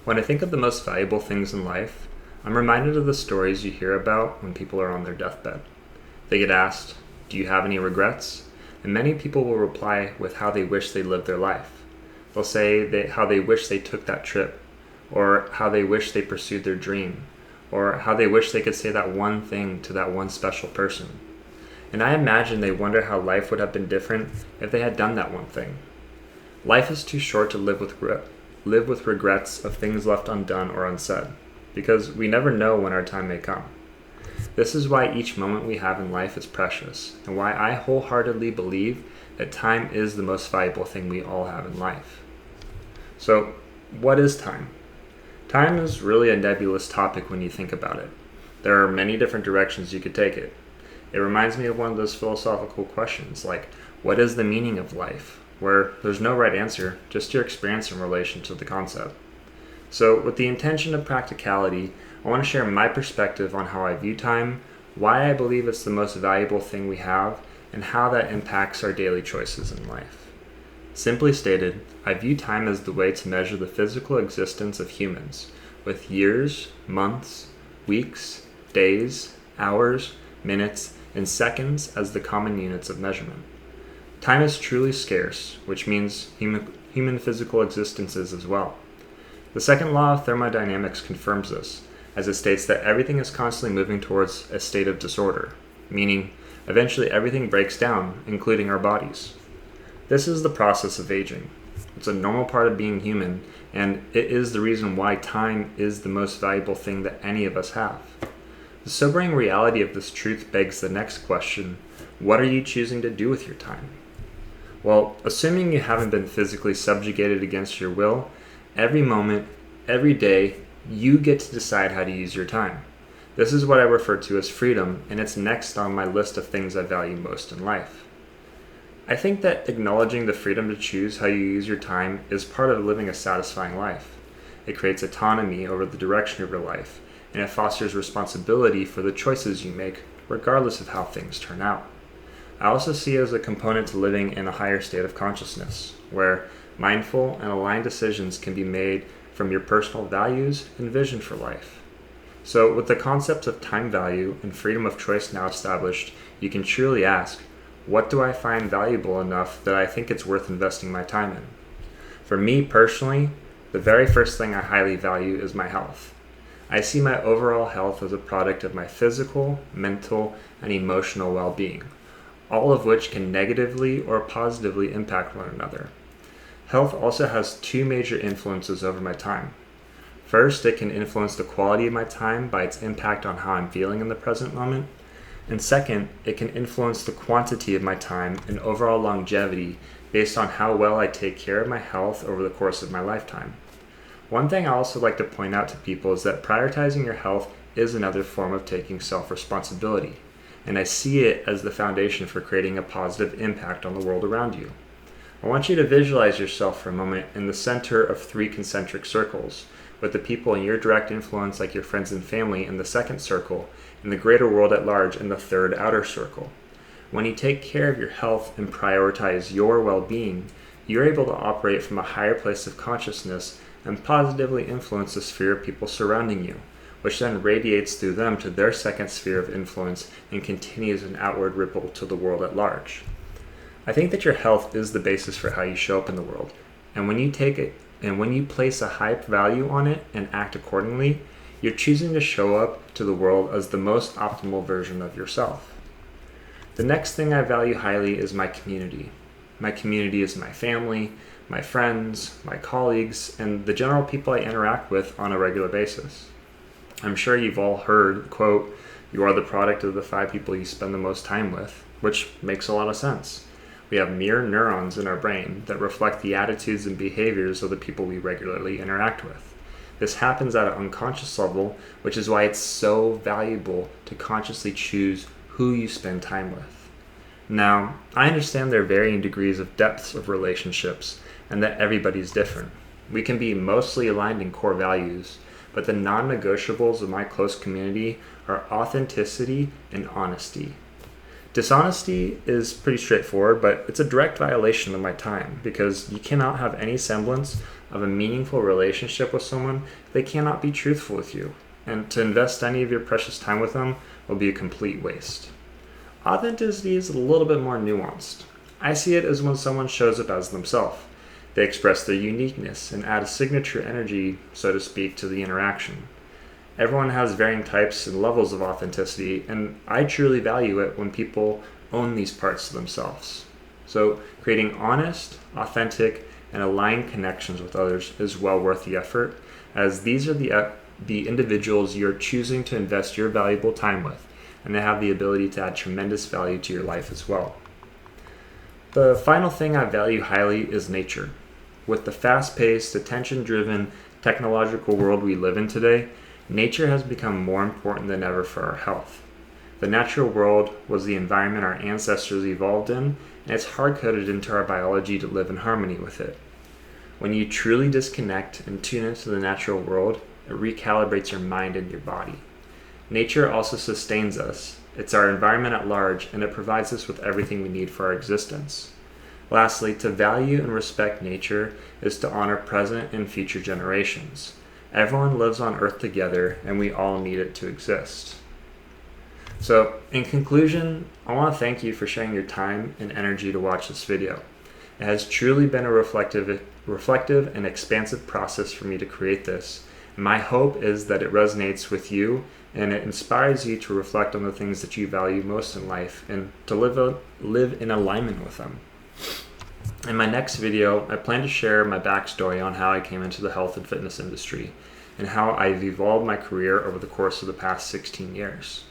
When I think of the most valuable things in life, I'm reminded of the stories you hear about when people are on their deathbed. They get asked, "Do you have any regrets?" And many people will reply with how they wish they lived their life. They'll say how they wish they took that trip, or how they wish they pursued their dream, or how they wish they could say that one thing to that one special person. And I imagine they wonder how life would have been different if they had done that one thing. Life is too short to live with regrets of things left undone or unsaid, because we never know when our time may come. This is why each moment we have in life is precious, and why I wholeheartedly believe that time is the most valuable thing we all have in life. So, what is time? Time is really a nebulous topic when you think about it. There are many different directions you could take it. It reminds me of one of those philosophical questions like, what is the meaning of life? Where there's no right answer, just your experience in relation to the concept. So, with the intention of practicality, I want to share my perspective on how I view time, why I believe it's the most valuable thing we have, and how that impacts our daily choices in life. Simply stated, I view time as the way to measure the physical existence of humans, with years, months, weeks, days, hours, minutes, and seconds as the common units of measurement. Time is truly scarce, which means human physical existences as well. The second law of thermodynamics confirms this, as it states that everything is constantly moving towards a state of disorder, meaning eventually everything breaks down, including our bodies. This is the process of aging. It's a normal part of being human, and it is the reason why time is the most valuable thing that any of us have. The sobering reality of this truth begs the next question: what are you choosing to do with your time? Well, assuming you haven't been physically subjugated against your will, every moment, every day, you get to decide how to use your time. This is what I refer to as freedom, and it's next on my list of things I value most in life. I think that acknowledging the freedom to choose how you use your time is part of living a satisfying life. It creates autonomy over the direction of your life, and it fosters responsibility for the choices you make, regardless of how things turn out. I also see it as a component to living in a higher state of consciousness, where mindful and aligned decisions can be made from your personal values and vision for life. So, with the concepts of time value and freedom of choice now established, you can truly ask, what do I find valuable enough that I think it's worth investing my time in? For me personally, the very first thing I highly value is my health. I see my overall health as a product of my physical, mental, and emotional well-being, all of which can negatively or positively impact one another. Health also has two major influences over my time. First, it can influence the quality of my time by its impact on how I'm feeling in the present moment. And second, it can influence the quantity of my time and overall longevity based on how well I take care of my health over the course of my lifetime. One thing I also like to point out to people is that prioritizing your health is another form of taking self-responsibility, and I see it as the foundation for creating a positive impact on the world around you. I want you to visualize yourself for a moment in the center of three concentric circles, with the people in your direct influence like your friends and family in the second circle, and the greater world at large in the third outer circle. When you take care of your health and prioritize your well-being, you're able to operate from a higher place of consciousness and positively influence the sphere of people surrounding you, which then radiates through them to their second sphere of influence and continues an outward ripple to the world at large. I think that your health is the basis for how you show up in the world, and when you place a high value on it and act accordingly, you're choosing to show up to the world as the most optimal version of yourself. The next thing I value highly is my community. My community is my family, my friends, my colleagues, and the general people I interact with on a regular basis. I'm sure you've all heard, quote, "You are the product of the 5 people you spend the most time with," which makes a lot of sense. We have mirror neurons in our brain that reflect the attitudes and behaviors of the people we regularly interact with. This happens at an unconscious level, which is why it's so valuable to consciously choose who you spend time with. Now, I understand there are varying degrees of depths of relationships and that everybody's different. We can be mostly aligned in core values, but the non-negotiables of my close community are authenticity and honesty. Dishonesty is pretty straightforward, but it's a direct violation of my time because you cannot have any semblance of a meaningful relationship with someone if they cannot be truthful with you. And to invest any of your precious time with them will be a complete waste. Authenticity is a little bit more nuanced. I see it as when someone shows up as themselves. They express their uniqueness and add a signature energy, so to speak, to the interaction. Everyone has varying types and levels of authenticity, and I truly value it when people own these parts to themselves. So, creating honest, authentic, and aligned connections with others is well worth the effort, as these are the individuals you're choosing to invest your valuable time with, and they have the ability to add tremendous value to your life as well. The final thing I value highly is nature. With the fast-paced, attention-driven, technological world we live in today, nature has become more important than ever for our health. The natural world was the environment our ancestors evolved in, and it's hard-coded into our biology to live in harmony with it. When you truly disconnect and tune into the natural world, it recalibrates your mind and your body. Nature also sustains us. It's our environment at large, and it provides us with everything we need for our existence. Lastly, to value and respect nature is to honor present and future generations. Everyone lives on Earth together, and we all need it to exist. So, in conclusion, I want to thank you for sharing your time and energy to watch this video. It has truly been a reflective and expansive process for me to create this. And my hope is that it resonates with you and it inspires you to reflect on the things that you value most in life and to live in alignment with them. In my next video, I plan to share my backstory on how I came into the health and fitness industry and how I've evolved my career over the course of the past 16 years.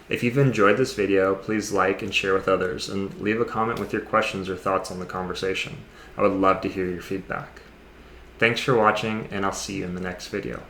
If you've enjoyed this video, please like and share with others and leave a comment with your questions or thoughts on the conversation. I would love to hear your feedback. Thanks for watching, and I'll see you in the next video.